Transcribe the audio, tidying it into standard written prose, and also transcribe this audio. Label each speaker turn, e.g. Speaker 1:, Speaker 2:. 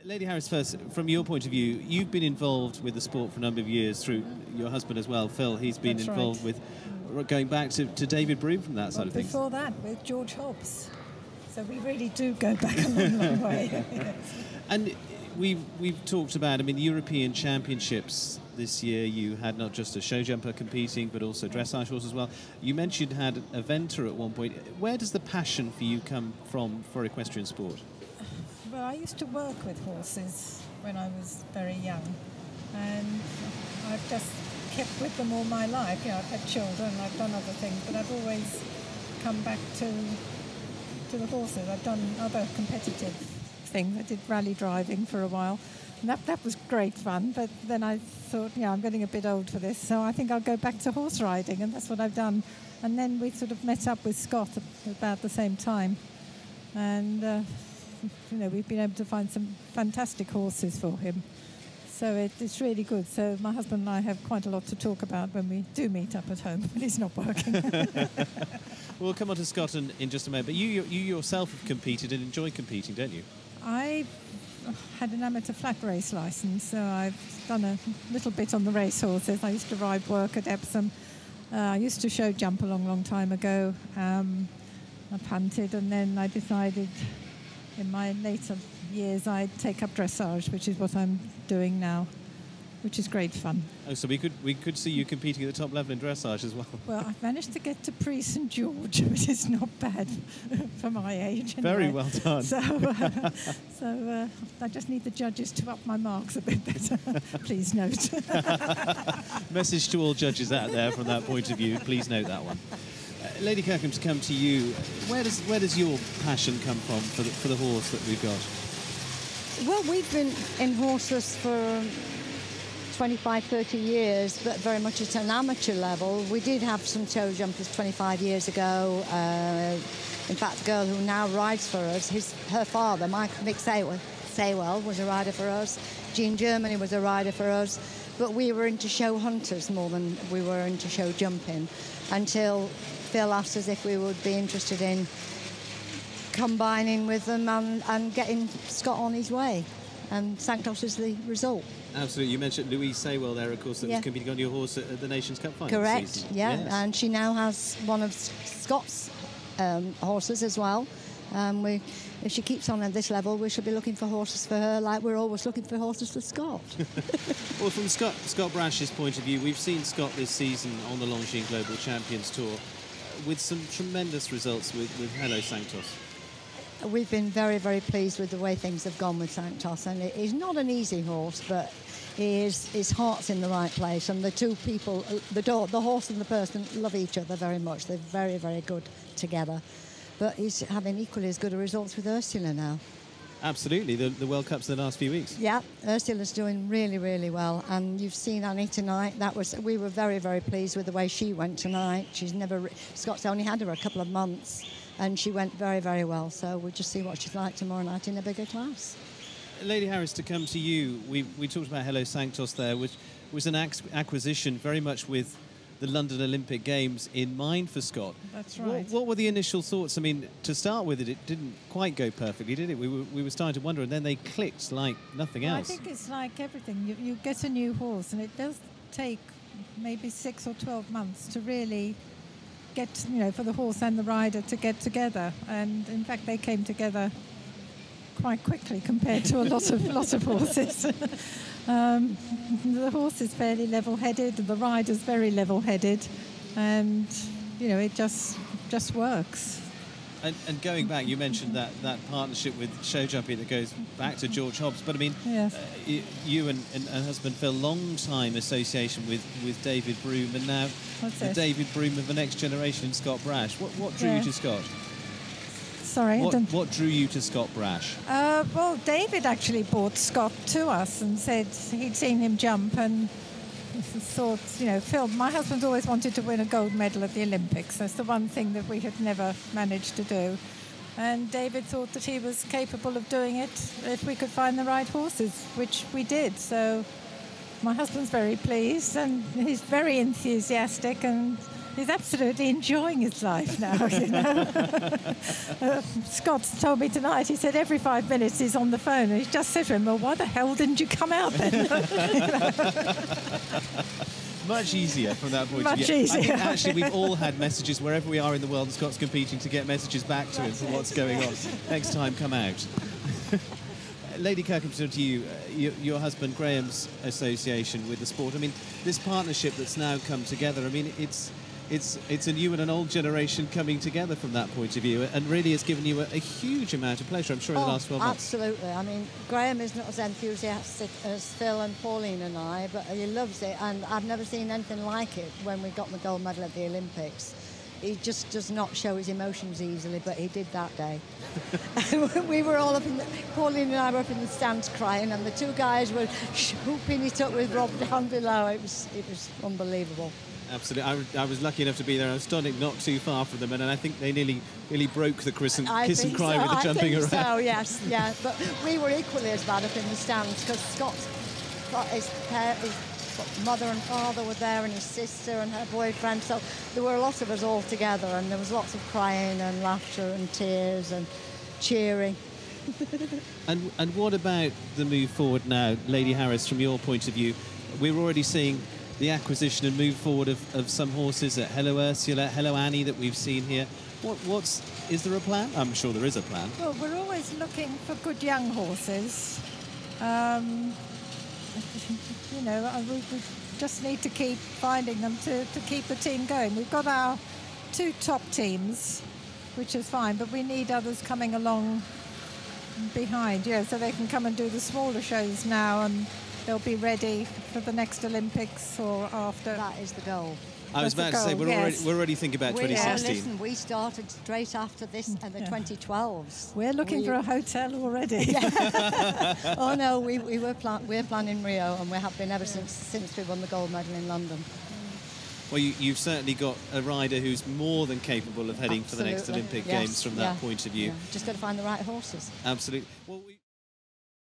Speaker 1: Lady Harris, first, from your point of view, you've been involved with the sport for a number of years through your husband as well, Phil. He's been involved with going back to David Broom from that side of things.
Speaker 2: Before that, with George Hobbs. So we really do go back a long, long way.
Speaker 1: And we've talked about, European Championships this year. You had not just a show jumper competing, but also dressage horse as well. You mentioned you had a venter at one point. Where does the passion for you come from for equestrian sport?
Speaker 2: Well, I used to work with horses when I was very young, and I've just kept with them all my life. I've had children, I've done other things, but I've always come back to the horses. I've done other competitive things. I did rally driving for a while, and that was great fun, but then I thought, I'm getting a bit old for this, so I think I'll go back to horse riding, and that's what I've done. And then we sort of met up with Scott about the same time, and we've been able to find some fantastic horses for him. So it's really good. So my husband and I have quite a lot to talk about when we do meet up at home when he's not working.
Speaker 1: We'll come on to Scott in just a moment. But you yourself have competed and enjoy competing, don't you?
Speaker 2: I had an amateur flat race licence, so I've done a little bit on the race horses. I used to ride work at Epsom. I used to show jump a long, long time ago. I punted, and then I decided in my later years I'd take up dressage, which is what I'm doing now, which is great fun.
Speaker 1: Oh, so we could see you competing at the top level in dressage as well.
Speaker 2: Well, I've managed to get to Prix St George, which is not bad for my age. Anyway.
Speaker 1: Very well done.
Speaker 2: So I just need the judges to up my marks a bit better. Please note.
Speaker 1: Message to all judges out there from that point of view. Please note that one. Lady Kirkham, to come to you, where does your passion come from for the horse that we've got?
Speaker 3: Well, we've been in horses for 25, 30 years, but very much at an amateur level. We did have some show jumpers 25 years ago. In fact, the girl who now rides for us, her father, Mick Saywell, was a rider for us. Jean Germany was a rider for us. But we were into show hunters more than we were into show jumping, until Phil asked us if we would be interested in combining with them and getting Scott on his way. And Sanctos is the result.
Speaker 1: Absolutely. You mentioned Louise Saywell there, of course, that was competing on your horse at the Nations Cup final.
Speaker 3: Correct,
Speaker 1: season.
Speaker 3: yeah.
Speaker 1: Yes.
Speaker 3: And she now has one of Scott's horses as well. If she keeps on at this level, we should be looking for horses for her like we're always looking for horses for Scott.
Speaker 1: Well, from Scott Brash's point of view, we've seen Scott this season on the Longines Global Champions Tour with some tremendous results with Hello Sanctos.
Speaker 3: We've been very, very pleased with the way things have gone with Sanctos, and he's not an easy horse, but his heart's in the right place, and the two people, the horse and the person, love each other very much. They're very, very good together. But he's having equally as good a results with Ursula now.
Speaker 1: Absolutely, the World Cups in the last few weeks.
Speaker 3: Yeah, Ursula's doing really, really well, and you've seen Annie tonight. We were very, very pleased with the way she went tonight. Scott's only had her a couple of months, and she went very, very well. So we'll just see what she's like tomorrow night in a bigger class.
Speaker 1: Lady Harris, to come to you, we talked about Hello Sanctos there, which was an acquisition very much with the London Olympic Games in mind for Scott.
Speaker 2: That's right.
Speaker 1: What were the initial thoughts? I mean, to start with, it didn't quite go perfectly, did it? We were starting to wonder, and then they clicked like nothing else.
Speaker 2: I think it's like everything. You get a new horse, and it does take maybe 6 or 12 months to really get, for the horse and the rider to get together. And in fact, they came together quite quickly compared to a lot of horses. The horse is fairly level-headed, the rider's very level-headed, and it just works.
Speaker 1: And going back, you mentioned that partnership with show jumping that goes back to George Hobbs, but I mean,
Speaker 2: yes.
Speaker 1: You and husband Phil, long-time association with David Broom, and now the David Broom of the next generation, Scott Brash. What drew you to Scott?
Speaker 2: Sorry,
Speaker 1: what drew you to Scott Brash?
Speaker 2: Well, David actually brought Scott to us and said he'd seen him jump and thought, Phil, my husband's always wanted to win a gold medal at the Olympics. That's the one thing that we had never managed to do. And David thought that he was capable of doing it if we could find the right horses, which we did. So my husband's very pleased, and he's very enthusiastic, and He's absolutely enjoying his life now, you know. Scott's told me tonight, he said every 5 minutes he's on the phone, and he just said to him, well, why the hell didn't you come out then?
Speaker 1: Much easier from that point of
Speaker 2: Much
Speaker 1: view.
Speaker 2: easier.
Speaker 1: I think actually we've all had messages wherever we are in the world and Scott's competing to get messages back to him for what's going on. Next time, come out. Lady Kirkham, to you, your husband Graham's association with the sport. I mean, this partnership that's now come together, I mean, it's a new and an old generation coming together from that point of view, and really has given you a huge amount of pleasure, I'm sure, in the last 12 months.
Speaker 3: Absolutely. I mean, Graham is not as enthusiastic as Phil and Pauline and I, but he loves it, and I've never seen anything like it when we got the gold medal at the Olympics. He just does not show his emotions easily, but he did that day. We were all Pauline and I were up in the stands crying, and the two guys were swooping it up with Rob down below. It was unbelievable.
Speaker 1: Absolutely. I was lucky enough to be there. I was standing not too far from them, and I think they nearly broke the kiss and cry with the jumping around.
Speaker 3: So, yes, yeah. But we were equally as bad up in the stands because Scott's got his mother and father were there, and his sister and her boyfriend. So there were a lot of us all together, and there was lots of crying and laughter and tears and cheering.
Speaker 1: And what about the move forward now, Lady Harris, from your point of view? We're already seeing the acquisition and move forward of some horses at Hello Ursula, Hello Annie that we've seen here. Is there a plan? I'm sure there is a plan.
Speaker 2: Well, we're always looking for good young horses. You know, we just need to keep finding them to keep the team going. We've got our 2 top teams, which is fine, but we need others coming along behind, so they can come and do the smaller shows now, and they'll be ready for the next Olympics or after.
Speaker 3: That is the goal.
Speaker 1: I was about to say, we're already thinking about 2016.
Speaker 3: Listen, we started straight after this and the 2012s.
Speaker 2: We're looking for a hotel already.
Speaker 3: Yeah. Oh no, we're planning Rio, and we have been ever since we won the gold medal in London.
Speaker 1: Well, you've certainly got a rider who's more than capable of heading for the next Olympic Games from that point of view.
Speaker 3: Yeah. Just got to find the right horses.
Speaker 1: Absolutely. Well,